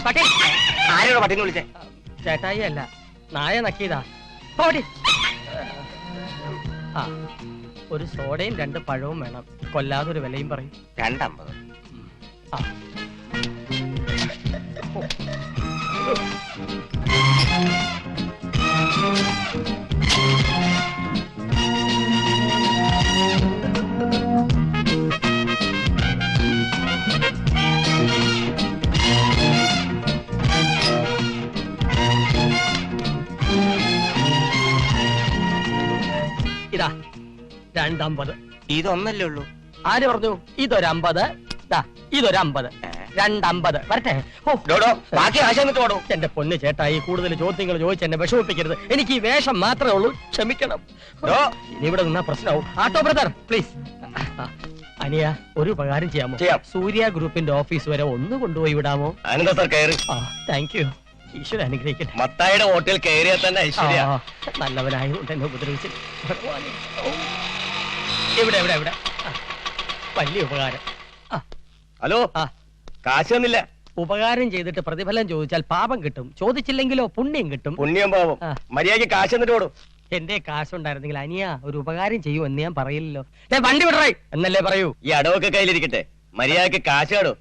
പട്ടേൽ. ആരോട് പട്ടീനെ വിളിച്ചേ? ചേട്ടായി അല്ല, നായ നക്കിയതാ. ആ, ഒരു സോഡയും 2 പഴവും വേണം. കൊല്ലാതൊരു വിലയും പറയും. 2.50. ആ. ഇതാ 2.50. ഇതൊന്നല്ലേ ഉള്ളൂ? ആര് പറഞ്ഞു? ഇതൊരു 50, ഇതൊരു 50, 2.50. വരട്ടെ. ബാക്കി ആശ ഓടോ. എന്റെ പൊന്ന് ചേട്ടായി, കൂടുതൽ ചോദ്യങ്ങൾ ചോദിച്ച് എന്നെ വിഷമിപ്പിക്കരുത്. എനിക്ക് ഈ വേഷം മാത്രമേ ഉള്ളൂ, ക്ഷമിക്കണം. ഇനി ഇവിടെ നിന്നാ പ്രശ്നമാവും. ആട്ടോ ബ്രദർ പ്ലീസ്. അനിയ, ഒരു ഉപകാരം ചെയ്യാമോ? സൂര്യ ഗ്രൂപ്പിന്റെ ഓഫീസ് വരെ ഒന്ന് കൊണ്ടുപോയി വിടാമോ? അനന്ത സാർ കയറി. Thank you. ഈശ്വര അനുഗ്രഹിക്കട്ടെ. മത്തായിയുടെ ഹോട്ടൽ കയറിയാൽ തന്നെ ഐശ്വര്യ. നല്ലവനായതുകൊണ്ട് എന്നെ ഉപദ്രവിച്ചില്ല. ഇവിടെ ഇവിടെ ഇവിടെ വലിയ ഉപകാരം. ഹലോ, കാശ് തന്നില്ല. ഉപകാരം ചെയ്തിട്ട് പ്രതിഫലം ചോദിച്ചാൽ പാപം കിട്ടും, ചോദിച്ചില്ലെങ്കിലോ പുണ്യം കിട്ടും. പുണ്യം പാപം. മര്യാദയ്ക്ക് കാശ് തന്നിട്ട് ഓടും. എന്റെ കാശുണ്ടായിരുന്നെങ്കിൽ അനിയ ഒരു ഉപകാരം ചെയ്യൂ എന്ന് ഞാൻ പറയില്ലല്ലോ. വണ്ടി വിടറായി എന്നല്ലേ പറയൂ. ഈ അടവൊക്കെ കയ്യിലിരിക്കട്ടെ, മര്യാദയ്ക്ക് കാശ് കാടോ.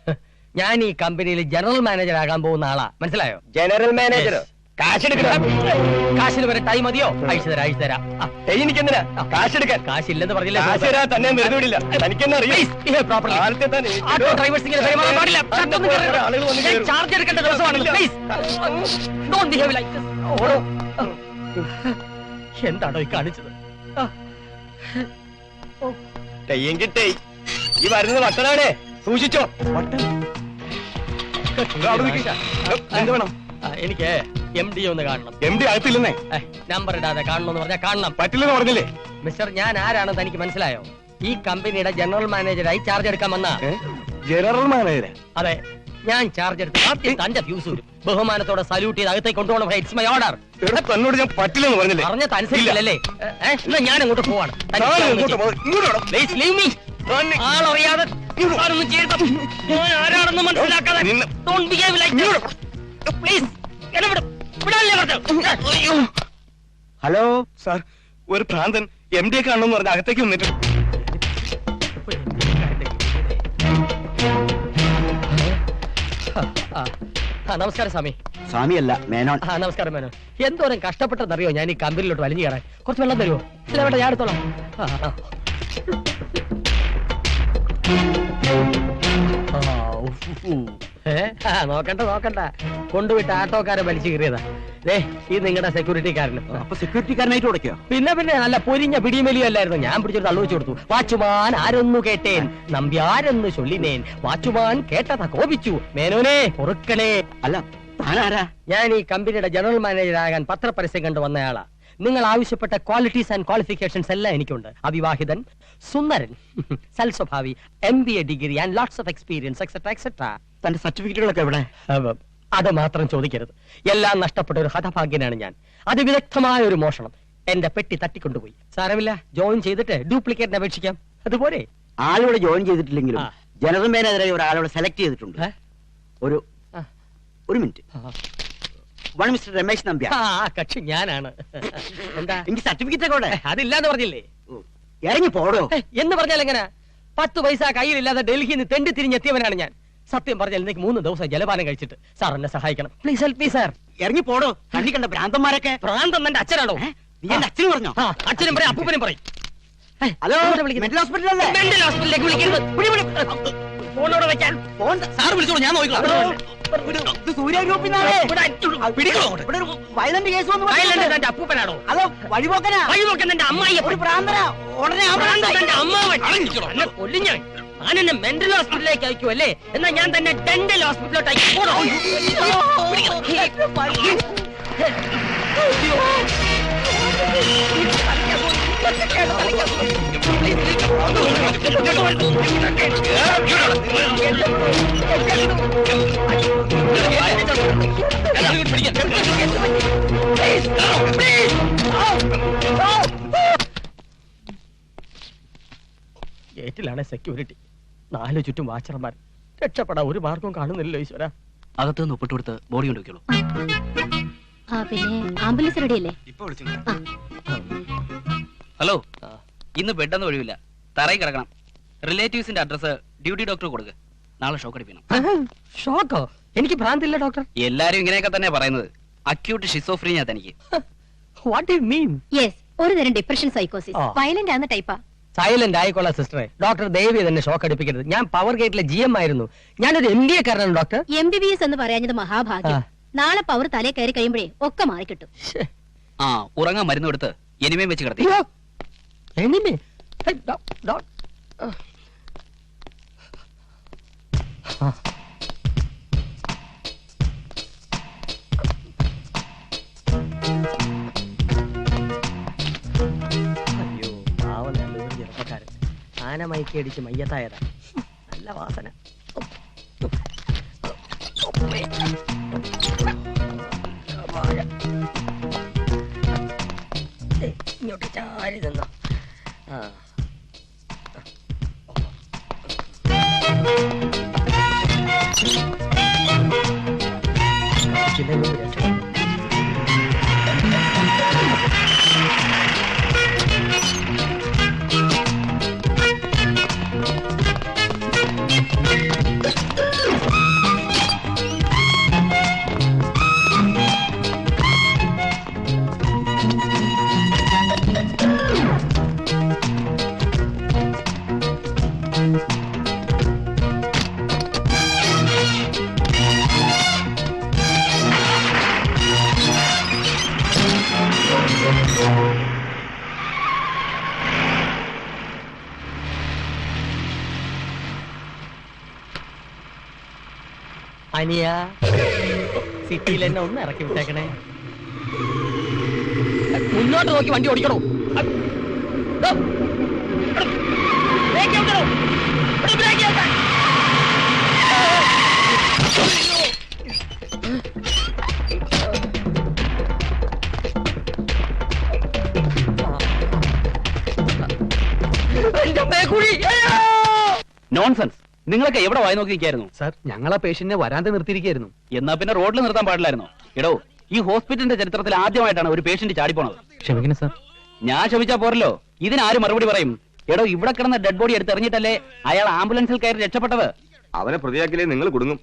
ഞാൻ ഈ കമ്പനിയിൽ ജനറൽ മാനേജർ ആകാൻ പോകുന്ന ആളാ, മനസ്സിലായോ? General manager. കാശെടുക്കണം. കാശിന് വരെ ടൈം മതിയോ? അയച്ചു തരാം, അയച്ചു തരാം. എനിക്കെന്തിനാ കാശെടുക്കാൻ? കാശില്ലെന്ന് പറഞ്ഞില്ല. കാശ് തരാൻ തന്നെ വെറുതെ വിടില്ല. തനിക്കെന്നെ ചാർജ് എടുക്കേണ്ട ദിവസമാണല്ലോ. എന്താണോ ഈ കാണിച്ചത്? തെയ്യെങ്കിട്ടേ ഈ വരുന്നത് വട്ടനാണേ, സൂക്ഷിച്ചോ. എന്ത് വേണം? എനിക്ക് MD ഒന്ന് കാണണം. MD അകത്തില്ലെന്നേ. നമ്പർ ഇടാതെ കാണണമെന്ന് പറഞ്ഞാൽ കാണണം. പറ്റില്ലെന്ന് പറഞ്ഞില്ലേ? മിസ്റ്റർ, ഞാൻ ആരാണെന്ന് തനിക്ക് മനസ്സിലായോ? ഈ കമ്പനിയുടെ ജനറൽ മാനേജറായി ചാർജ് എടുക്കാൻ വന്ന. General manager? അതെ, ഞാൻ ചാർജ് എടുത്ത് ആദ്യം തന്റെ ഫ്യൂസ് ഊരും. ബഹുമാനത്തോടെ സല്യൂട്ട് ചെയ്ത് അകത്തേക്ക് കൊണ്ടുപോകണം. It's my order. തന്നോട് ഞാൻ പറ്റില്ലെന്ന് പറഞ്ഞില്ലേ? പറഞ്ഞത് അനുസരിച്ചില്ലല്ലേ? എന്നാ ഞാൻ അങ്ങോട്ട് പോവാണ്. ആളറിയാതെ ആരാണെന്ന് മനസ്സിലാക്കാതെ പ്ലീസ്. ഹലോ സാർ, ഒരു ഭ്രാന്തൻ MD കാണണമെന്ന് പറഞ്ഞ അകത്തേക്ക് വന്നിട്ട്. നമസ്കാരം സ്വാമി. സ്വാമിയല്ല, മേനോൻ. നമസ്കാരം മേനോൻ. എന്തോരം കഷ്ടപ്പെട്ടെന്നറിയോ ഞാൻ ഈ കമ്പനിയിലോട്ട് വലിഞ്ഞു കയറാൻ? കുറച്ച് വെള്ളം തരുമോ? അല്ല വേണ്ട, ഞാൻ എടുത്തോളാം. നോക്കണ്ട നോക്കണ്ട, കൊണ്ടുവിട്ട് ആട്ടോക്കാരെ വലിച്ചു കയറിയതാ. ഈ നിങ്ങളുടെ സെക്യൂരിറ്റിക്കാരന്. അപ്പൊ സെക്യൂരിറ്റിക്കാരനായിട്ട് കൊടുക്കോ? പിന്നെ നല്ല പൊരിഞ്ഞ പിടിമേലിയല്ലായിരുന്നു. ഞാൻ പിടിച്ചൊരു തള്ളു വെച്ചു കൊടുത്തു. വാച്ചുമാൻ ആരൊന്നു കേട്ടേൻ, നമ്പ്യാരെന്ന് ചൊല്ലിനേൻ, വാച്ചുമാൻ കേട്ടതാ കോപിച്ചു, മേനോനെ പൊറുക്കണേ. അല്ല, താനാരാ? ഞാൻ ഈ കമ്പനിയുടെ ജനറൽ മാനേജർ ആകാൻ പത്രപരസ്യം കണ്ടു വന്നയാളാ. നിങ്ങൾ ആവശ്യപ്പെട്ട ക്വാളിറ്റീസ് ആൻഡ് ക്വാളിഫിക്കേഷൻസ് എല്ലാം എനിക്കുണ്ട്. അവിവാഹിതൻ, സുന്ദരൻ, സൽസ്വഭാവി, MBA degree and lots of experience et cetera et cetera. തന്റെ സർട്ടിഫിക്കറ്റുകളൊക്കെ എവിടെ? അത് മാത്രം ചോദിക്കരുത്. എല്ലാം നഷ്ടപ്പെട്ട ഒരു ഹതഭാഗ്യനാണ് ഞാൻ. അതിവിദഗ്ധമായ ഒരു മോഷണം. എന്റെ പെട്ടി തട്ടിക്കൊണ്ടുപോയി. സാരമില്ല, ജോയിൻ ചെയ്തിട്ട് ഡ്യൂപ്ലിക്കേറ്റിന് അപേക്ഷിക്കാം. അതുപോലെ ആളോട് ജോയിൻ ചെയ്തിട്ടില്ലെങ്കിലും ജനറൽ മാനേജറായി ഒരാളോട് സെലക്ട് ചെയ്തിട്ടുണ്ട്. ഒരു മിനിറ്റ്. മിസ്റ്റർ രമേശ് നമ്പ്യാർ. കക്ഷി ഞാനാണ്. എന്താ? എനിക്ക് സർട്ടിഫിക്കറ്റ് ഒക്കെ അവിടെ. അതില്ലാന്ന് പറഞ്ഞില്ലേ? ഇറങ്ങി പോടോ എന്ന് പറഞ്ഞാൽ എങ്ങനെ? 10 പൈസ കയ്യിലില്ലാതെ ഡൽഹിയിൽ നിന്ന് തെണ്ടി തിരിഞ്ഞെത്തിയവനാണ് ഞാൻ. സത്യം പറഞ്ഞാൽ എനിക്ക് 3 ദിവസം ജലപാനം കഴിച്ചിട്ട്. സാർ എന്നെ സഹായിക്കണം. Please help me sir. ഇറങ്ങി പോടോ. കണ്ണി കണ്ട ഭ്രാന്തന്മാരൊക്കെ. ഭ്രാന്തൻ എന്റെ അച്ഛനാണോ? നീ എന്റെ അച്ഛന് പറഞ്ഞോ? അച്ഛനും പറയും, അപ്പൂപ്പനും പറയും. Hello, mental ഹോസ്പിറ്റലല്ലേ? മെന്റൽ ഹോസ്പിറ്റലിലേക്ക് വിളിക്കരുത്. ഫോണോടെ വെക്കാൻ. സാർ വിളിച്ചോളൂ, ഞാൻ നോക്കിക്കോളാം. സൂര്യ ഗ്രൂപ്പിന്നാണ്. വയലന്റ് കേസ് വന്നു. എന്റെ അപ്പൂപ്പനാണോ? അതോ വഴിപോക്കനാ? വഴിപോക്കൻ എന്റെ അമ്മായി. ഒരു ഭ്രാന്തനാ. ഉടനെ എന്റെ അമ്മാവൻ കൊല്ലും ഞാൻ. ഞാൻ എന്നെ മെന്റൽ ഹോസ്പിറ്റലിലേക്ക് അയക്കൂ അല്ലേ? എന്നാ ഞാൻ തന്നെ ഡെന്റൽ ഹോസ്പിറ്റലിലോട്ട് അയക്കും. ഗേറ്റിലാണ് സെക്യൂരിറ്റി, 4 ചുറ്റും വാച്ചർമാർ. രക്ഷപ്പെടാൻ ഒരു മാർഗവും കാണുന്നില്ലല്ലോ ഈശ്വര. അകത്ത് നിന്ന് ഒപ്പിട്ട് കൊടുത്ത് ബോഡി കൊണ്ടുവയ്ക്കുള്ളൂ. പിന്നെ ആംബുലൻസ് റെഡിയല്ലേ? ഇപ്പൊ വിളിച്ചു. ഹലോ, ഇന്ന് ബെഡൊന്നും ഒഴിവില്ല, തറയിൽ കിടക്കണം. റിലേറ്റീവ്സിന്റെ അഡ്രസ് ഡ്യൂട്ടി ഡോക്ടർ കൊടുക്കുക. നാളെ ഷോക്ക് അടിപ്പിക്കണം. ഷോക്കോ? എനിക്ക് ഭ്രാന്തില്ല ഡോക്ടർ. എല്ലാരും ഇങ്ങനെയൊക്കെ തന്നെ പറയുന്നത്. അക്യൂട്ട് ഷിസോഫ്രീനിയ തനിക്ക്. What do you mean? Yes, ഒരു തരം ഡിപ്രഷൻ സൈക്കോസിസ്. വയലന്റ് ആവുന്ന ടൈപ്പാ. സൈലന്റ് ആയിക്കൊള്ളാം സിസ്റ്ററെ. ഡോക്ടർ ദേവി തന്നെ ഷോക്ക് അടിപ്പിക്കരുത്. ഞാൻ പവർ ഗേറ്റിലെ GM ആയിരുന്നു. ഞാനൊരു MBA കാരനാണ് ഡോക്ടർ. MBBS എന്ന് പറയാഞ്ഞത് മഹാഭാഗ്യം. നാളെ പവർ തലേ കയറി കഴിയുമ്പോഴേ ഒക്കെ മാറിക്കിട്ടും. ആ, ഉറങ്ങാൻ മരുന്ന് കൊടുത്ത് എനിമയും വെച്ച് കിടത്തി. എനിമേ? അയ്യോ, പാവം നല്ലൊരു ചെറുപ്പക്കാരൻ. ആന മയക്കി അടിച്ച് മയ്യത്തായതാ. നല്ല വാസന. ഇങ്ങോട്ട് ചാരി നിന്നോ. അനിയ, സിറ്റിയിൽ എന്നെ ഒന്ന് ഇറക്കി വിട്ടേക്കണേ. മുന്നോട്ട് നോക്കി വണ്ടി ഓടിക്കണോ? നോൺസെൻസ്. നിങ്ങളൊക്കെ എവിടെ വായി നോക്കി നിൽക്കായിരുന്നു? സാർ, ഞങ്ങൾ ആ പേഷ്യന്റിനെ വരാതെ നിർത്തിയിരിക്കായിരുന്നു. എന്നാ പിന്നെ റോഡിൽ നിർത്താൻ പാടില്ലായിരുന്നോ? എടോ, ഈ ഹോസ്പിറ്റലിന്റെ ചരിത്രത്തിൽ ആദ്യമായിട്ടാണ് ഒരു പേഷ്യന്റ് ചാടിപ്പോണത്. ക്ഷമിക്കണം സാർ. ഞാൻ ക്ഷമിച്ചാ പോരല്ലോ, ഇതിനാരും മറുപടി പറയും? എടോ, ഇവിടെ കിടന്ന ഡെഡ് ബോഡി എടുത്തെറിഞ്ഞിട്ടല്ലേ അയാൾ ആംബുലൻസിൽ കയറി രക്ഷപ്പെട്ടത്. അവനെ പ്രതിയാക്കിലേ നിങ്ങൾ കുടുങ്ങും.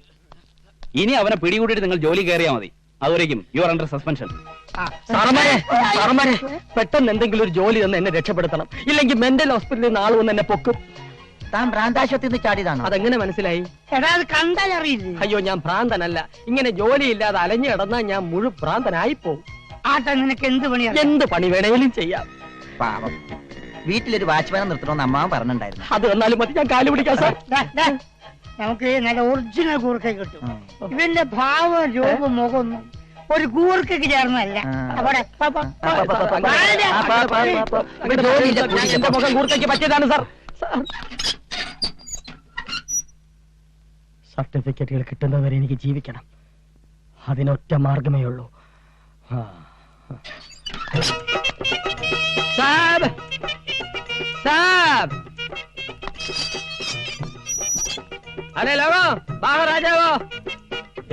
ഇനി അവനെ പിടികൂടിയിട്ട് നിങ്ങൾ ജോലി കയറിയാൽ മതി. അതുവരേക്കും യു ആർ അണ്ടർ സസ്പെൻഷൻ. സാറന്മാരെ, പെട്ടെന്ന് എന്തെങ്കിലും ഒരു ജോലി തന്ന് എന്നെ രക്ഷപ്പെടുത്തണം. ഇല്ലെങ്കിൽ മെന്റൽ ഹോസ്പിറ്റലിൽ നിന്ന് ആൾ വന്ന് എന്നെ പൊക്കും. താൻ ഭ്രാന്താശുപത്രിയിൽ ചാടിയതാണോ? അതെങ്ങനെ മനസ്സിലായി? കണ്ടാൽ അറിയില്ലേ? അയ്യോ, ഞാൻ ഭ്രാന്തനല്ല. ഇങ്ങനെ ജോലിയില്ലാതെ അലഞ്ഞു കിടന്നാൽ ഞാൻ മുഴു ഭ്രാന്തനായി പോകും. ആട്ടെ, നിനക്ക് എന്ത് പണിയാ? എന്ത് പണി വേണേലും ചെയ്യാം. പാവം, വീട്ടിലൊരു വാച്ച്മാനെ നിർത്തണമെന്ന് അമ്മാവൻ പറഞ്ഞിട്ടുണ്ടായിരുന്നു. അത് വന്നാലും മതി, ഞാൻ കാല് പിടിക്കാം സാർ. നമുക്ക് നല്ല ഒറിജിനൽ കൂർക്ക കിട്ടും. ഇവന്റെ ഭാവം രൂപം മുഖമൊന്നും ഒരു കൂർക്കയ്ക്ക് ചേർന്നല്ല. എന്റെ മുഖം കൂർക്കയ്ക്ക് പറ്റിയതാണ് സാർ. സർട്ടിഫിക്കറ്റുകൾ കിട്ടുന്നവരെ എനിക്ക് ജീവിക്കണം. അതിനൊറ്റ മാർഗമേ ഉള്ളൂ. സാബ് സാബ്, अरे लोगों, बाहर आ जाओ.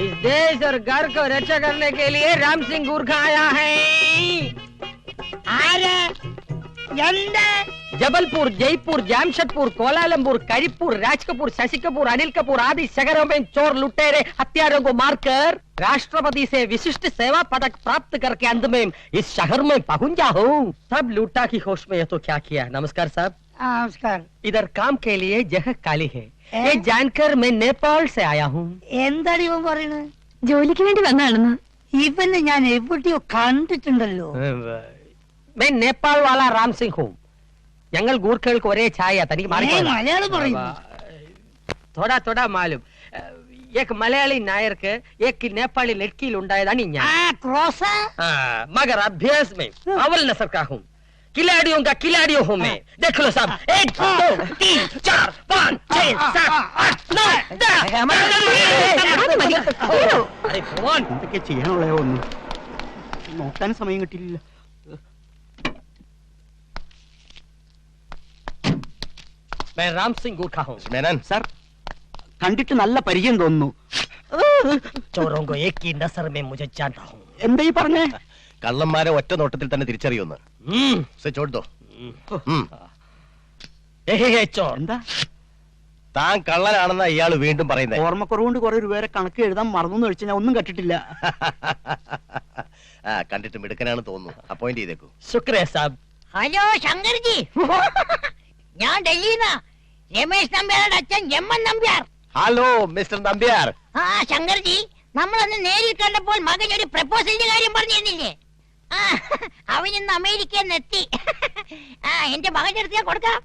इस देश और घर को रक्षा करने के लिए राम सिंह गुरखा आया है. जबलपुर, जयपुर, जामशेदपुर, कोलालमपुर, करीपुर, राज कपूर, शशि कपूर, अनिल कपूर आदि शहरों में चोर लुटेरे हत्यारों को मारकर राष्ट्रपति से विशिष्ट सेवा पदक प्राप्त करके अंत में इस शहर में पहुंचा हूँ. सब लूटा की होश में ये तो क्या किया. नमस्कार साहब. നമസ്കാരം. इधर काम के लिए जगह खाली है. ये जानकर मैं नेपाल से आया हूँ. എന്താണ് ഇവൻ പറയുന്നത്? ജോലിക്ക് വേണ്ടി വന്നാണെന്ന്. ഇവനെ ഞാൻ എവിടെയോ കണ്ടിട്ടുണ്ടല്ലോ. मैं नेपाल वाला राम सिंह हूँ. ഞങ്ങൾ ഗൂർഖകൾക്ക് ഒരേ ഛായ. തനിക്ക് മലയാളം പറയുന്നു. थोड़ा थोड़ा मालूम. एक मलयाली नायर के एक नेपाली लड़की ഉണ്ടായതാണ് ഞാൻ. ക്രോസ. मगर अभ्यास में अव्वल नस्ल का हूँ. खिलाड़ियों का खिलाड़ियों हूँ मैं. देख लो साहब. 1 2 3 4 5 6 7 8 9 10. अरे भगवान, എന്തൊക്കെ ചെയ്യാനുള്ള ഒന്നും നോക്കാൻ സമയം കിട്ടിയില്ല. मैं राम सिंह गुरखा हूँ. മേനൻ സാർ, കണ്ടിട്ട് നല്ല പരിചയം തോന്നുന്നു. चोरों को एक ही नजर में मुझे जानता हूँ. എന്താ ഈ പറഞ്ഞേ? കള്ളന്മാരെ ഒറ്റ നോട്ടത്തിൽ തന്നെ തിരിച്ചറിയുന്നു. ചോട്ടോ चोर. എന്താ? താൻ കള്ളനാണെന്ന ഇയാൾ വീണ്ടും പറയുന്നത്. ഓർമ്മക്കുറവുകൊണ്ട് കുറെ രൂപയുടെ കണക്ക് എഴുതാൻ മറന്നു കഴിച്ചാൽ ഞാൻ ഒന്നും കണ്ടിട്ടില്ല. കണ്ടിട്ട് മിടുക്കനാണ് തോന്നുന്നു. അപ്പോയിന്റ് ചെയ്തേക്കൂ. शुक्रिया साहब. ഹലോ ശങ്കർജി, ഞാൻ ഡൽഹിന്ന് രമേശ് നമ്പ്യാരുടെ അച്ഛൻ എമ്മൻ നമ്പ്യാർ. Hello mister Nambiar. ആ ശങ്കർജി, നമ്മളന്ന് നേരിൽ കണ്ടപ്പോൾ മകൻ ഒരു പ്രപ്പോസലിന്റെ കാര്യം പറഞ്ഞിരുന്നില്ലേ? അവനിന്ന് അമേരിക്കയിൽ നിന്ന് എത്തി. എന്റെ മകന്റെ അടുത്ത് ഞാൻ കൊടുക്കാം.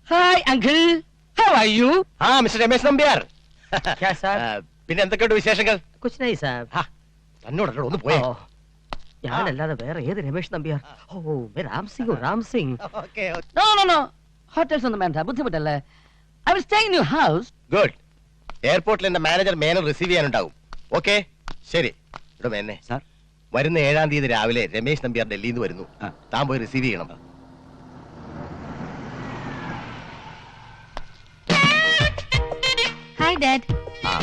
Hi uncle, how are you? Mister Ramesh Nambiar. क्या साहब? പിന്നെ എന്തൊക്കെയുണ്ട് വിശേഷങ്ങൾ? कुछ नहीं साहब. തന്നോടല്ലോ ഒന്ന് പോയേ. ഞാനല്ലാതെ വേറെ ഏത് രമേശ് നമ്പ്യാർ? ഓ Ram Singh. Ram Singh. No, no, no. Hotels ഒന്നും വേണ്ട, ബുദ്ധിമുട്ടല്ലേ. I will stay in your house. Good. എയർപോർട്ടിൽ എന്റെ മാനേജർ മേനൻ റിസീവ് ചെയ്യാനുണ്ടാവും. ഓക്കെ, ശരി. ഇവിടെ മേനെ സാർ, വരുന്ന 7-ാം തീയതി രാവിലെ രമേശ് നമ്പ്യാർ ഡൽഹിയിൽ നിന്ന് വരുന്നു. താൻ പോയി റിസീവ് ചെയ്യണം. Hi dad.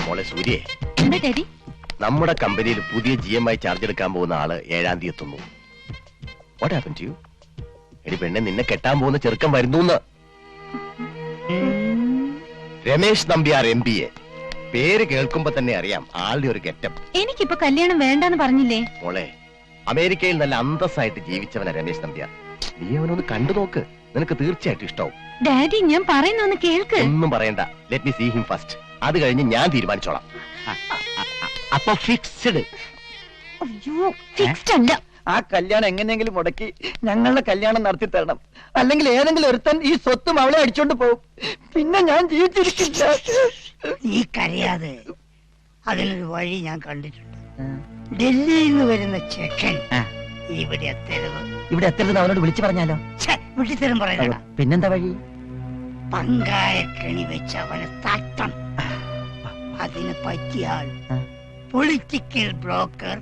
മോളെ സൂര്യേ, എന്താ ഡാഡി? നമ്മുടെ കമ്പനിയിൽ പുതിയ GM ചാർജ് എടുക്കാൻ പോകുന്ന ആള് 7-ാം തീയതി എത്തുന്നു. What happen to you? എടി പെണ്ണെ, നിന്നെ കെട്ടാൻ പോകുന്ന ചെറുക്കൻ വരുന്നു. രമേശ് നമ്പ്യാർ MBA. പേര് കേൾക്കുമ്പോ തന്നെ അറിയാം ആളുടെ ഒരു ഗെറ്റപ്പ്. എനിക്കിപ്പോ കല്യാണം വേണ്ടെന്ന് പറഞ്ഞില്ലേ? മോളെ, അമേരിക്കയിൽ നല്ല അന്തസ്സായിട്ട് ജീവിച്ചവനാ രമേശ് നമ്പ്യാർ. നീ അവനൊന്ന് കണ്ടു നോക്ക്, നിനക്ക് തീർച്ചയായിട്ടും ഇഷ്ടാവും. ഡാഡി, ഞാൻ പറയുന്നൊന്ന് കേൾക്ക്. ഒന്നും പറയണ്ട, let me see him first. അത് കഴിഞ്ഞ് ഞാൻ തീരുമാനിച്ചോളാം. അപ്പൊ ഫിക്സ്ഡ്. അയ്യോ, ഫിക്സ്ഡ് അല്ല. ആ കല്യാണം എങ്ങനെയെങ്കിലും മുടക്കി ഞങ്ങളുടെ കല്യാണം നടത്തി തരണം. അല്ലെങ്കിൽ ഏതെങ്കിലും ഒരുത്തൻ ഈ സ്വത്തും അവളെ അടിച്ചോണ്ട് പോകും. പിന്നെ ഞാൻ ജീവിച്ചിരിക്കില്ല. നീ കരയാതെ, അതിനൊരു വഴി ഞാൻ കണ്ടിട്ടുണ്ട്. ഡൽഹിയിൽ നിന്ന് വരുന്ന ചെക്കൻ ഇവിടെ എത്തരുത്. ഇവിടെ എത്തരുത് അവനോട് വിളിച്ചു പറഞ്ഞാലോ? വിട്ടിത്തരം പറയണ. പിന്നെന്താ വഴി? പങ്കായ കെണി വെച്ച് അവനെ തട്ടം. അതിന് പറ്റിയാൽ പൊളിറ്റിക്കൽ ബ്രോക്കർ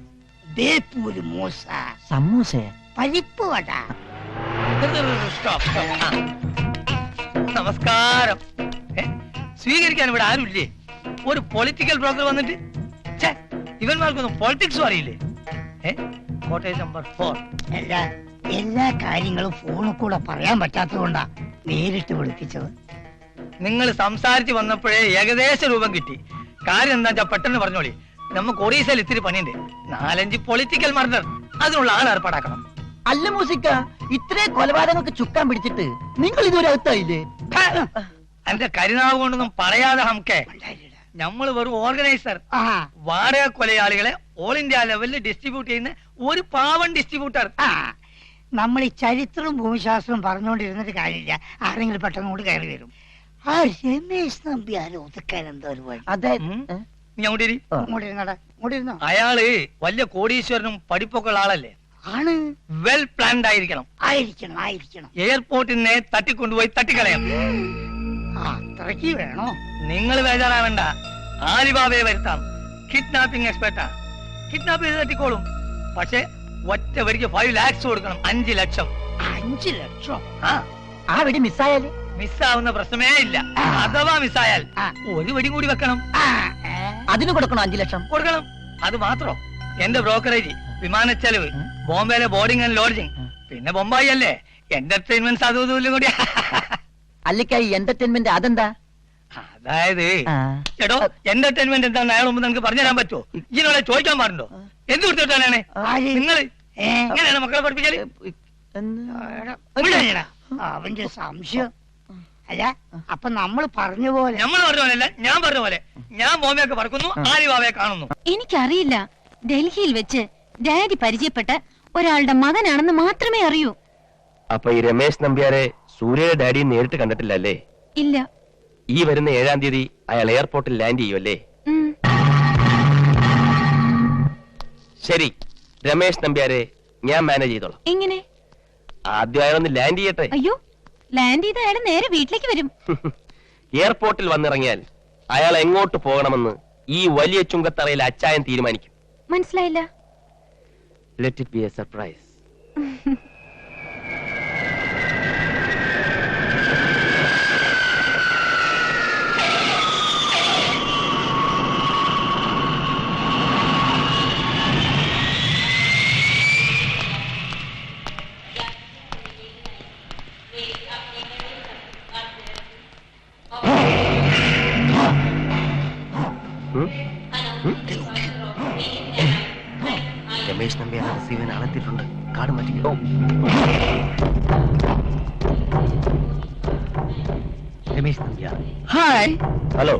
ബേപ്പൂര് മൂസ സമൂസേ? പരിപ്പ് വട. നമസ്കാരം. സ്വീകരിക്കാൻ ഇവിടെ ആരുമില്ലേ? ഒരു പൊളിറ്റിക്കൽ ബ്രോക്കർ വന്നിട്ട് ഇവന്മാർക്കൊന്നും പൊളിറ്റിക്സും അറിയില്ലേ? Cottage number 4. എല്ലാ കാര്യങ്ങളും ഫോണിൽ കൂടെ പറയാൻ പറ്റാത്തതുകൊണ്ടാ നേരിട്ട് വിളിപ്പിച്ചത്. നിങ്ങൾ സംസാരിച്ച് വന്നപ്പോഴേ ഏകദേശ രൂപം കിട്ടി. കാര്യം എന്താ വെച്ചാ പെട്ടെന്ന് പറഞ്ഞോളി. നമുക്ക് ഒറീസയിൽ ഇത്തിരി പണിയുണ്ട്. 4-5 പൊളിറ്റിക്കൽ മർഡർ, അതിനുള്ള ആൾ ഏർപ്പാടാക്കണം. അല്ല മൂസിക്ക, ഇത്രേ കൊലപാതകങ്ങൾക്ക് ചുക്കാൻ പിടിച്ചിട്ട് നിങ്ങൾ ഇതുവരെ അകത്തായില്ലേ? എന്റെ കരിനാവ് കൊണ്ടൊന്നും പറയാതെ ഹംകെ. നമ്മൾ വെറും ഓർഗനൈസർ. വാടക കൊലയാളികളെ ഓൾ ഇന്ത്യ ലെവലിൽ ഡിസ്ട്രിബ്യൂട്ട് ചെയ്യുന്ന ഒരു പാവൻ ഡിസ്ട്രിബ്യൂട്ടർ. നമ്മൾ ഈ ചരിത്രവും ഭൂമിശാസ്ത്രവും പറഞ്ഞുകൊണ്ടിരുന്നിട്ട് കാര്യമില്ല. ആരെങ്കിലും പെട്ടെന്ന് കൂടി കയറി വരും. ആ രമേശ് നമ്പ്യാരെ ഒതുക്കാൻ എന്താ ഒരു വഴി? അതെ. അയാള് വലിയ കോടീശ്വരനും പഠിപ്പൊക്കെ ഉള്ള ആളല്ലേ? ആണ്. വെൽ പ്ലാൻഡ് ആയിരിക്കണം. ആയിരിക്കണം, ആയിരിക്കണം. എയർപോർട്ടിനെ തട്ടിക്കൊണ്ടുപോയി തട്ടിക്കളയാം. അത്രയ്ക്ക് വേണോ? നിങ്ങൾ ബേജാറാവണ്ട, ആലിബാബയെ വരുത്താം. കിഡ്നാപ്പിംഗ് എക്സ്പെർട്ടാ. കിഡ്നാപ്പ് ചെയ്ത് തട്ടിക്കോളും. പക്ഷെ ഒറ്റ വരിക്ക് 5 lakhs കൊടുക്കണം. 5 ലക്ഷം. 5 ലക്ഷം? ആ വെടി മിസ്സായാല്? മിസ്സാവുന്ന പ്രശ്നമേ ഇല്ല. അഥവാ മിസ്സായാൽ ഒരു വെടി കൂടി വെക്കണം. അതിന് കൊടുക്കണം 5 ലക്ഷം. കൊടുക്കണം. അത് മാത്രം. എന്റെ ബ്രോക്കറേജ്, വിമാന ചെലവ്, ബോംബെയിലെ ബോർഡിംഗ് ആൻഡ് ലോഡ്ജിങ്, പിന്നെ ബൊമ്പായി അല്ലേ എന്റർടൈൻമെന്റ് അതും കൂടി. അല്ലിക്കായി എന്റർടൈൻമെന്റ് അതെന്താ? അതായത് ചേട്ടോ, എന്റർടൈൻമെന്റ് എന്താണെന്ന് അയാൾ മുമ്പ് നിങ്ങൾക്ക് പറഞ്ഞുതരാൻ പറ്റുമോ? ഇതിനോടെ ചോദിക്കാൻ പാടുണ്ടോ? എന്ത് കൊടുത്തിട്ടാണ് നിങ്ങൾ എങ്ങനെയാണ് മക്കളെ പഠിപ്പിച്ചാല്? അവന്റെ സംശയം അല്ല. അപ്പൊ നമ്മൾ പറഞ്ഞ പോലെ? നമ്മൾ പറഞ്ഞ പോലെയല്ല, ഞാൻ പറഞ്ഞ പോലെ. ഞാൻ ബോംബെയൊക്കെ പറക്കുന്നു, ആലിബാബയെ കാണുന്നു. എനിക്കറിയില്ല. ഡൽഹിയിൽ വെച്ച് ഡാഡി പരിചയപ്പെട്ട ഒരാളുടെ മകനാണെന്ന് മാത്രമേ അറിയൂ. അപ്പൊ ഈ രമേശ് നമ്പ്യാരെ സൂര്യയുടെ ഡാഡി നേരിട്ട് കണ്ടിട്ടില്ല അല്ലേ? ഇല്ല. ഈ വരുന്ന 7-ാം തീയതി അയാൾ എയർപോർട്ടിൽ ലാൻഡ് ചെയ്യുമല്ലേ? ശരി, രമേശ് നമ്പ്യാരെ ഞാൻ മാനേജ് ചെയ്തോളാം. എങ്ങനെ? ആദ്യം അയാളൊന്ന് ലാൻഡ് ചെയ്യട്ടെ. അയ്യോ, ലാൻഡ് ചെയ്ത അയാൾ നേരെ വീട്ടിലേക്ക് വരും. എയർപോർട്ടിൽ വന്നിറങ്ങിയാൽ അയാൾ എങ്ങോട്ട് പോകണമെന്ന് ഈ വലിയ ചുങ്കത്തറയിൽ അച്ചായൻ തീരുമാനിക്കും. മനസ്സിലായില്ല. Let it be a surprise. റിസീവൻ ആളെത്തിയിട്ടുണ്ട്. കാർഡ് മാറ്റിക്കോ. Ramesh Nambiar. Hi, hello,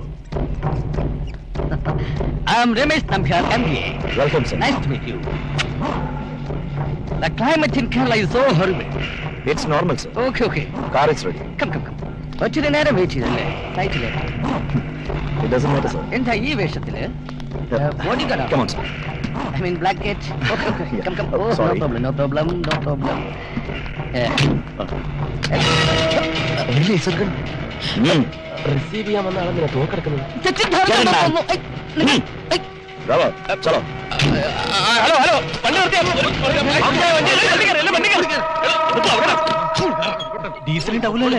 I am Ramesh Nambiar, MBA. Welcome sir. Nice to meet you. The climate in Kerala is so horrible. It's normal sir. Okay. Car is ready. Come. ഒത്തിരി നേരം wait ചെയ്തല്ലേ ഫ്ലൈറ്റില്? It doesn't matter sir. എന്താ ഈ വേഷത്തില്? Bodyguard. Come on sir. I mean black cat. Okay. Yeah. Come. Oh, Sorry. no problem. Receive ചെയ്യാമെന്ന ആളെന്തിനാ തോക്കെടുക്കുന്നത്? ചലോ. ഹലോ വണ്ടി ഡീസൽ ഉണ്ടാവില്ലല്ലേ?